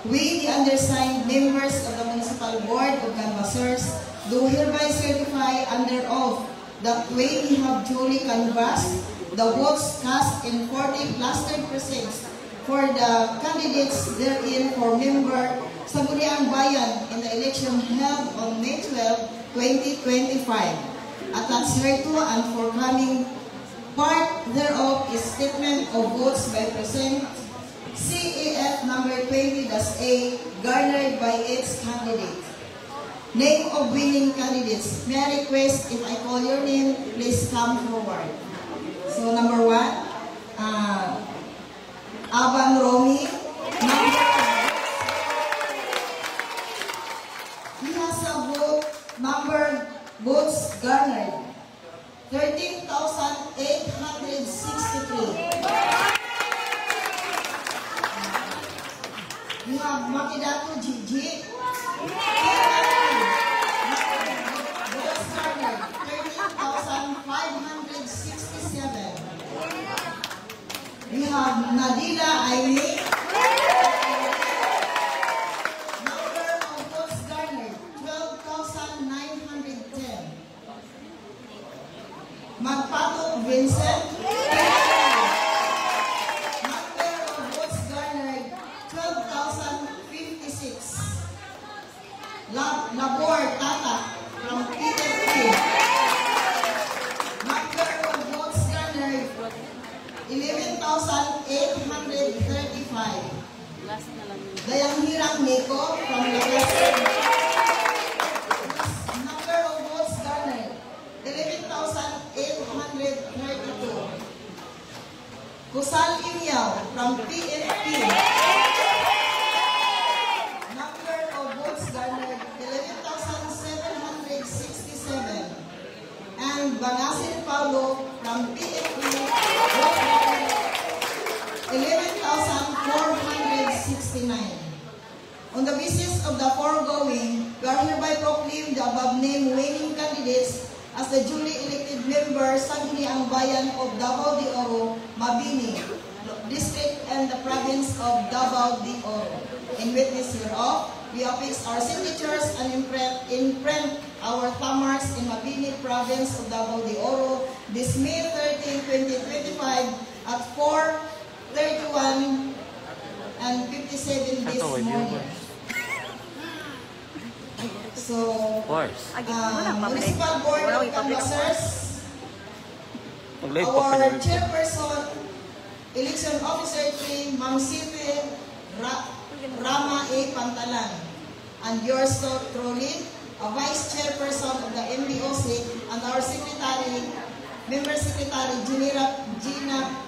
We, the undersigned members of the Municipal Board of Canvassers, do hereby certify under oath that we have duly canvassed the votes cast in 40 clustered precincts for the candidates therein for member Sangguniang Bayan in the election held on May 12, 2025. Attached hereto and forthcoming part thereof is statement of votes by precinct CAF number 20-A garnered by its candidate. Name of winning candidates. May I request if I call your name, please come forward. So number 1, Aban Romy. He has a number votes garnered 13,863. We have Makidato Gigi. Votes garnered 13,567. We have Nadila Aimee. Number of votes garnered 12,910. Magpato Vincent. Number of votes garnered 12,056. Labor Tata from PFP. Number of votes garnered 11,835. Dayang Hirang Nico from Lagaseg. Number of votes garnered 11,832. Kusal Inyaw from PFP. Number of votes garnered 11,767. And Bangasin Paulo from PFP. 11,469. On the basis of the foregoing, we are hereby proclaim the above-named winning candidates as the duly elected members Sangguniang Bayan of Davao de Oro, Mabini District and the province of Davao de Oro. In witness hereof, we affix our signatures and imprint our thumbmarks in Mabini province of Davao de Oro this May 13, 2025 at 4:31 and 57 this morning. So, Municipal Board of Canvassers, our chairperson, election officer 3, Ma'am Siti Rama A. Pantalan, and yours truly, a vice chairperson of the MBOC, and our secretary, member secretary, Gina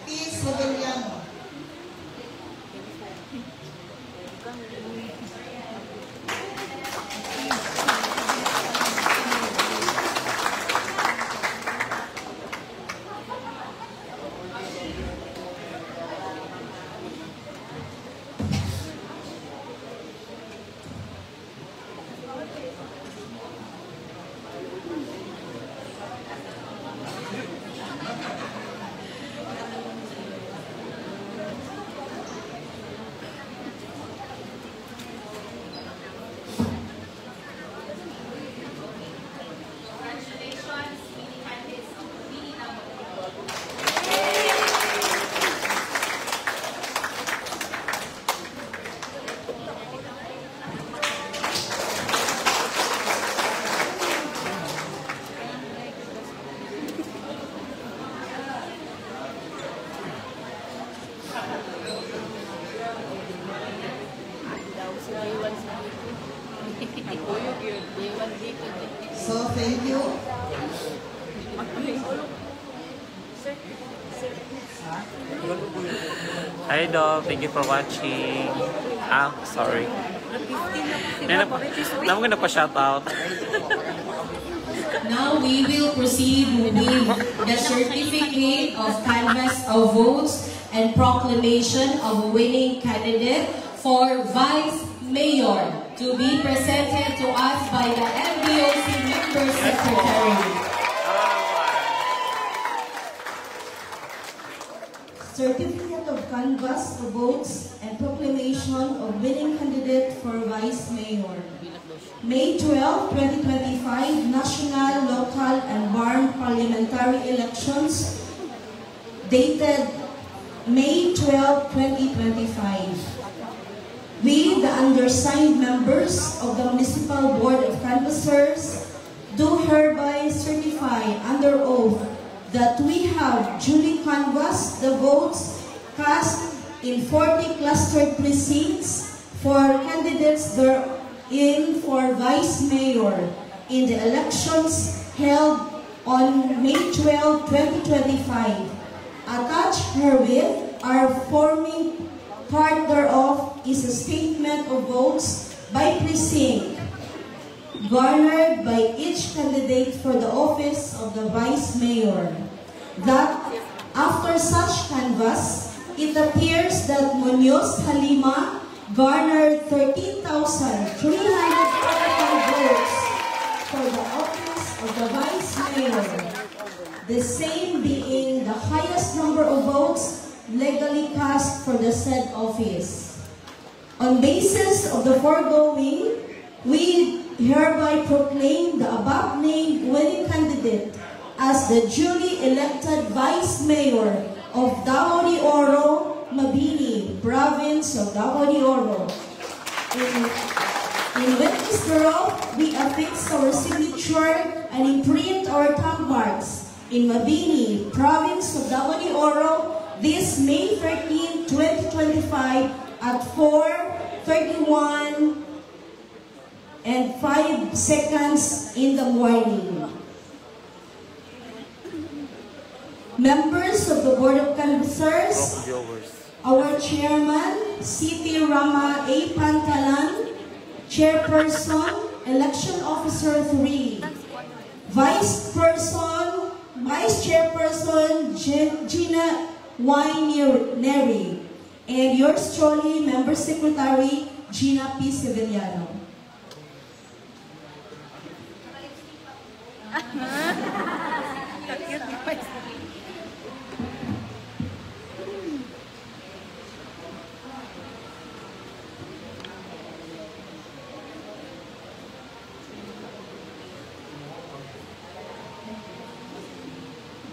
P. Sevillano. So, thank you. Hi, Dog. Thank you for watching. Sorry. I'm gonna shout out. Now we will proceed with the certificate of canvass of votes and proclamation of a winning candidate for Vice Mayor to be presented to us by the MBOC Member Secretary. Certificate of canvass of votes and proclamation of winning candidate for Vice Mayor. May 12, 2025, national, local, and barn parliamentary elections dated May 12, 2025. We, the undersigned members of the Municipal Board of Canvassers, do hereby certify under oath that we have duly canvassed the votes cast in 40 clustered precincts for candidates therein for Vice Mayor in the elections held on May 12, 2025. Attached herewith are forming part thereof is a statement of votes by precinct garnered by each candidate for the office of the Vice Mayor. That after such canvass, it appears that Munoz Halima garnered 13,345 votes for the office of the Vice Mayor, the same being the highest number of votes legally cast for the said office. On basis of the foregoing, we hereby proclaim the above named winning candidate as the duly elected Vice Mayor of Davao de Oro, Mabini, Province of Davao de Oro. In witness thereof, we affix our signature and imprint our thumb marks in Mabini, Province of Davao de Oro, this May 13, 2025 at 4:31 and 5 seconds in the morning. Members of the Board of Canvassers, our Chairman, C.P. Rama A. Pantalan, Chairperson, Election Officer 3, Vice Chairperson, Gina Y. Neri, and yours truly, Member Secretary, Gina P. Sevillano.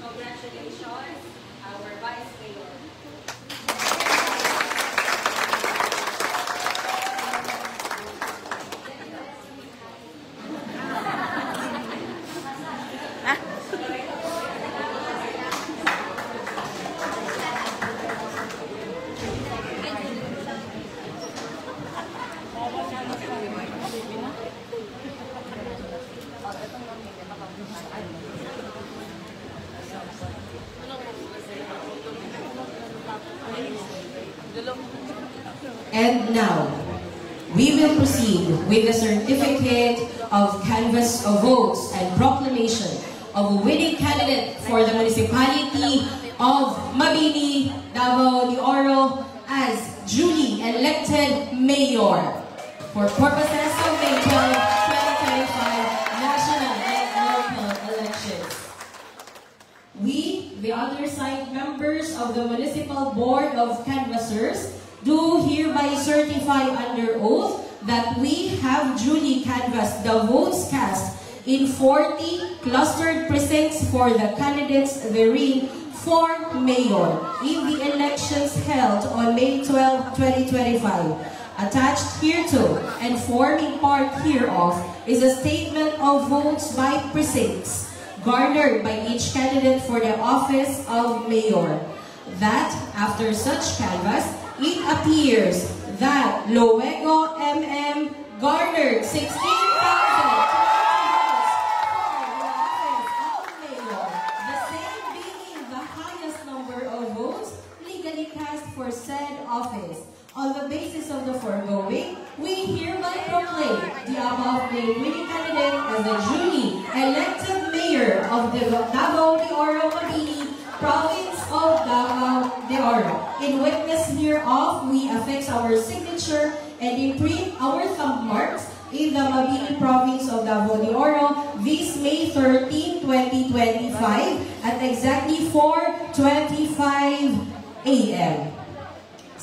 Congratulations, our Vice Mayor. And now, we will proceed with the certificate of canvass of votes and proclamation of a winning candidate for the municipality of Mabini, Davao de Oro as duly elected mayor for purposes of May 12, 2025 national and local elections. We, the undersigned members of the Municipal Board of Canvassers, do hereby certify under oath that we have duly canvassed the votes cast in 40 clustered precincts for the candidates therein for mayor in the elections held on May 12, 2025. Attached hereto and forming part hereof is a statement of votes by precincts garnered by each candidate for the office of mayor. That after such canvass, it appears that Luego MM garnered 16,000 votes for the office of mayor, the same being the highest number of votes legally cast for said office. On the basis of the foregoing, we hereby proclaim the above named winning candidate as the duly elected mayor of the Davao de Oro, Mabini, Province of Davao de Oro. In witness hereof, we affix our signature and imprint our thumb marks in the Mabini Province of Davao de Oro this May 13, 2025 at exactly 4:25 a.m.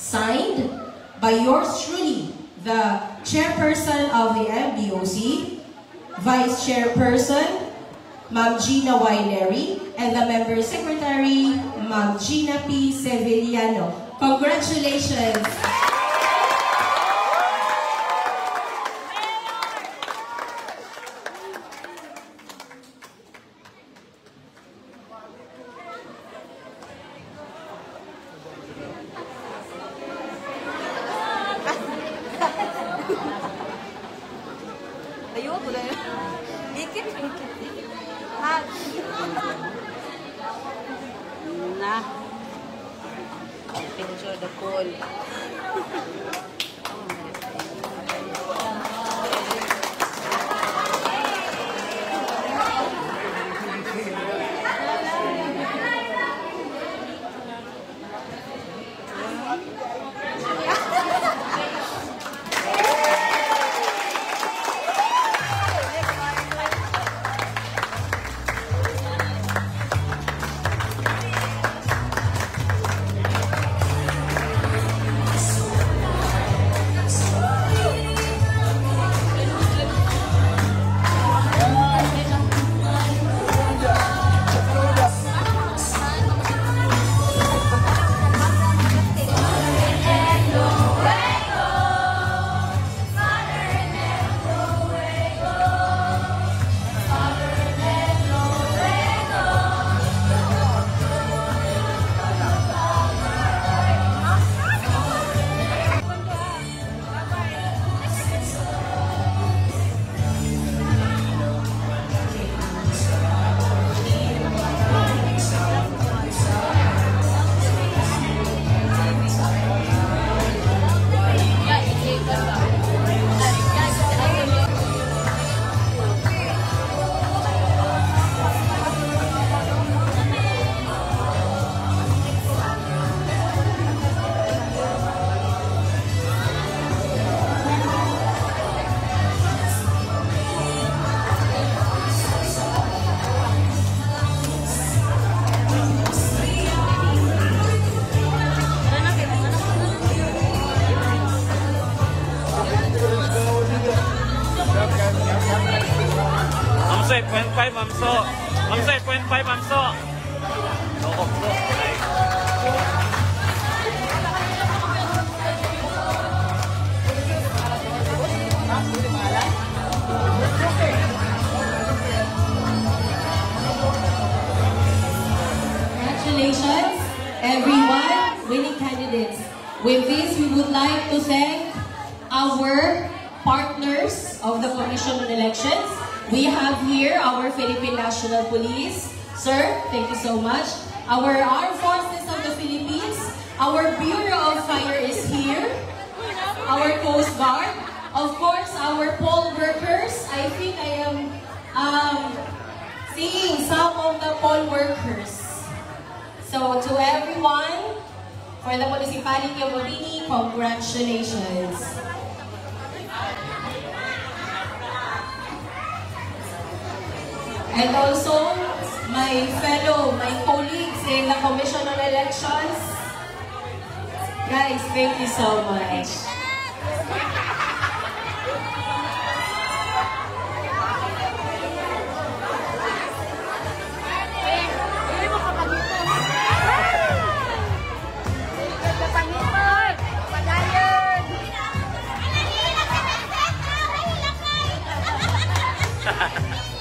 Signed by yours truly, the Chairperson of the MDOC, Vice Chairperson, Ma'am Gina Y. Neri, and the Member Secretary, Ma'am Gina P. Sevillano. Congratulations! Ayoko na yun. Ikit. Hag. Na. Picture the pool. Mamso, 8.5, Mamso. Mamso, 8.5, Mamso. Loko, bro. Congratulations, everyone, winning candidates. With this, we would like to thank our partners of the Commission on Elections. We have here our Philippine National Police. Sir, thank you so much. Our Armed Forces of the Philippines. Our Bureau of Fire is here. Our Coast Guard. Of course, our poll workers. I think I am seeing some of the poll workers. So to everyone, for the Municipality of Morini, congratulations. And also, my colleagues in the Commission on Elections. Guys, thank you so much. Ha ha ha.